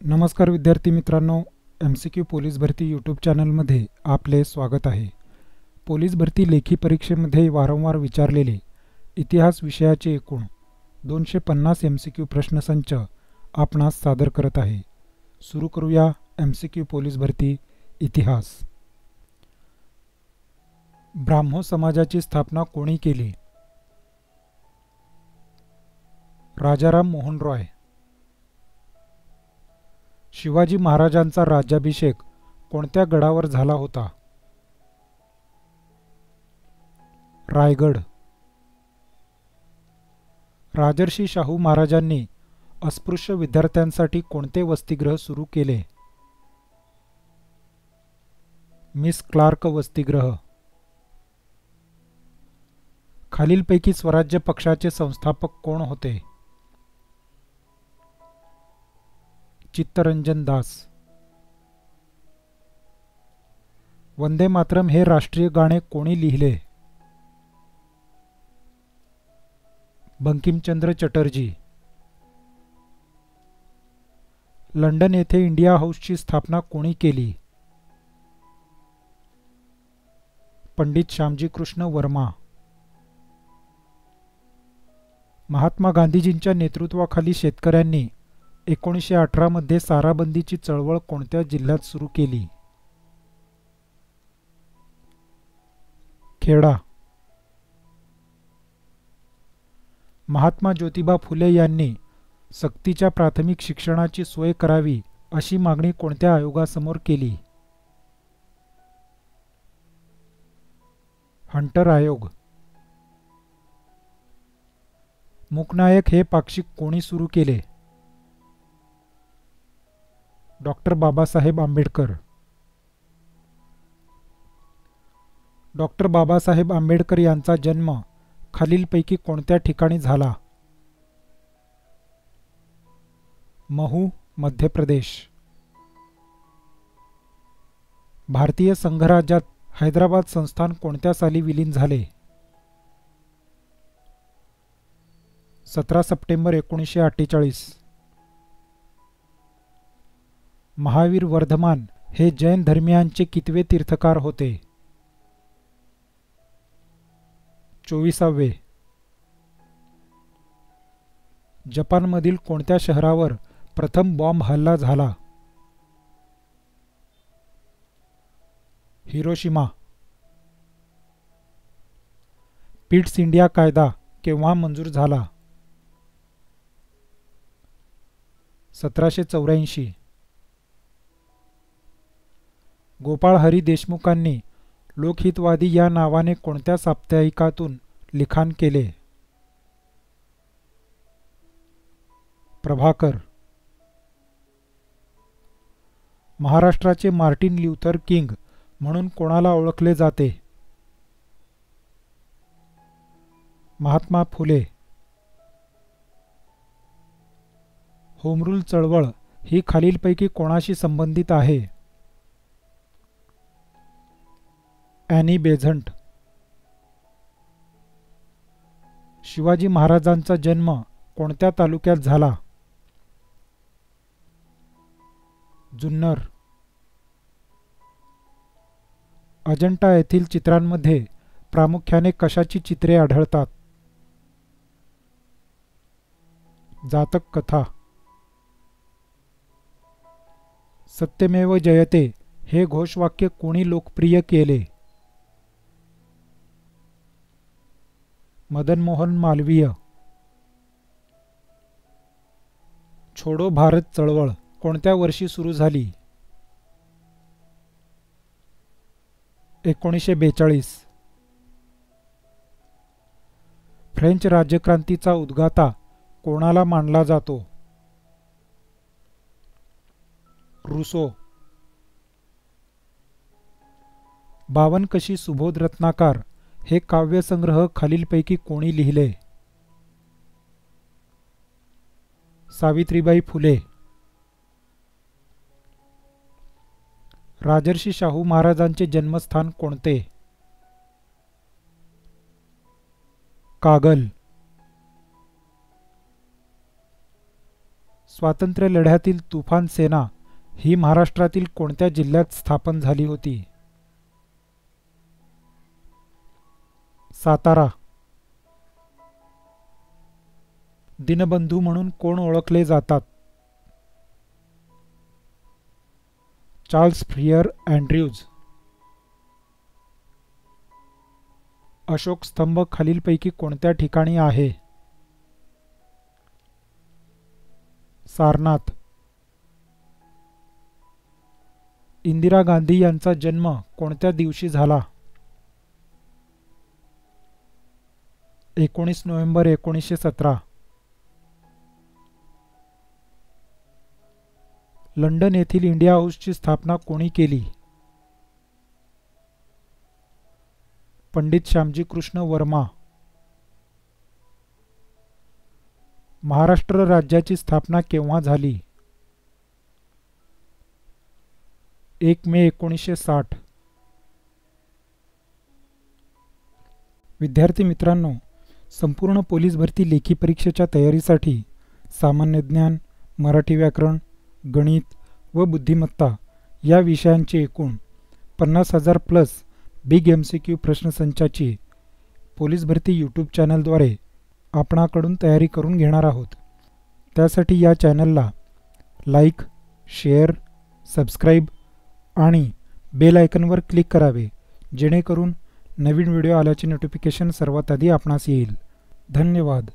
नमस्कार विद्यार्थी मित्रांनो, MCQ पोलीस भरती यूट्यूब चॅनलमध्ये आपले स्वागत आहे. पोलीस भरती लेखी परीक्षेमध्ये वारंवार विचारलेले इतिहास विषयाचे एकूण 250 MCQ प्रश्नसंच आपणास सादर करत आहे. सुरू करूया MCQ पोलीस भरती इतिहास. ब्राह्मो समाजाची स्थापना कोणी केली? राजाराम मोहन रॉय. शिवाजी महाराजांचा राज्याभिषेक कोणत्या गडावर झाला होता? रायगड. राजर्षी शाहू महाराजांनी अस्पृश्य विद्यार्थ्यांसाठी कोणते वसतिगृह सुरू केले? मिस क्लार्क वसतिगृह. खालीलपैकी स्वराज्य पक्षाचे संस्थापक कोण होते? चित्तरंजन दास. वंदे मातरम हे राष्ट्रीय गाणे कोणी लिहिले? बंकिमचंद्र चटर्जी. लंडन येथे इंडिया हाऊसची स्थापना कोणी केली? पंडित श्यामजी कृष्ण वर्मा. महात्मा गांधीजींच्या नेतृत्वाखाली शेतकऱ्यांनी 1918 मध्ये साराबंदीची चळवळ कोणत्या जिल्ह्यात सुरू केली? खेडा. महात्मा ज्योतिबा फुले यांनी सक्तीच्या प्राथमिक शिक्षणाची सोय करावी अशी मागणी कोणत्या आयोगासमोर केली? हंटर आयोग. मूकनायक हे पाक्षिक कोणी सुरू केले? डॉक्टर बाबासाहेब आंबेडकर. डॉक्टर बाबासाहेब आंबेडकर यांचा जन्म खालीलपैकी कोणत्या ठिकाणी झाला? महू, मध्य प्रदेश. भारतीय संघराज्यात हैदराबाद संस्थान कोणत्या साली विलीन झाले? 17 सप्टेंबर 1948. महावीर वर्धमान हे जैन धर्मियांचे कितवे तीर्थकार होते? 24वे. जपानमधील कोणत्या शहरावर प्रथम बॉम्ब हल्ला झाला? हिरोशिमा. पिट्स इंडिया कायदा केव्हा मंजूर झाला? 1784. गोपाळ हरी देशमुखांनी लोकहितवादी या नावाने कोणत्या साप्ताहिकातून लिखाण केले? प्रभाकर. महाराष्ट्राचे मार्टिन ल्यूथर किंग म्हणून कोणाला ओळखले जाते? महात्मा फुले. होमरूल चळवळ ही खालीलपैकी कोणाशी संबंधित आहे? Annie Besant. शिवाजी महाराजांचा जन्म कोणत्या तालुक्यात झाला? जुन्नर. अजंठा येथील चित्रांमध्ये प्रामुख्याने कशाची चित्रे आढळतात? जातक कथा. सत्यमेव जयते हे घोषवाक्य कोणी लोकप्रिय केले? मदन मोहन मालवीय. छोडो भारत चळवळ कोणत्या वर्षी सुरू झाली? 1942. फ्रेंच राज्यक्रांतीचा उद्गाता कोणाला मानला जातो? रूसो. बावनकशी सुबोध रत्नाकर हे काव्यसंग्रह खालीलपैकी कोणी लिहिले? सावित्रीबाई फुले. राजर्षी शाहू महाराजांचे जन्मस्थान कोणते? कागल. स्वातंत्र्य लढ्यातील तुफान सेना ही महाराष्ट्रातील कोणत्या जिल्ह्यात स्थापन झाली होती? सातारा. दीनबंधू म्हणून कोण ओळखले जातात? Charles फ्रियर Andrews. अशोक स्तंभ खालीलपैकी कोणत्या ठिकाणी आहे? सारनाथ. इंदिरा गांधी यांचा जन्म कोणत्या दिवशी झाला? 19 नोव्हेंबर 1917. लंडन येथील इंडिया हाऊसची स्थापना कोणी केली? पंडित श्यामजी कृष्ण वर्मा. महाराष्ट्र राज्याची स्थापना केव्हा झाली? 1 मे 1960. विद्यार्थी मित्रांनो, संपूर्ण पोलीस भरती लेखी परीक्षेच्या तयारीसाठी सामान्य ज्ञान, मराठी व्याकरण, गणित व बुद्धिमत्ता या विषयांचे एकूण 50,000 प्लस बिग MCQ प्रश्नसंचाची पोलीस भरती यूट्यूब चॅनलद्वारे आपणाकडून तयारी करून घेणार आहोत. त्यासाठी या चॅनलला लाईक, शेअर, सबस्क्राईब आणि बेल आयकॉनवर क्लिक करावे, जेणेकरून नवीन व्हिडिओ आल्याचे नोटिफिकेशन सर्वात आधी आपणास येईल. धन्यवाद.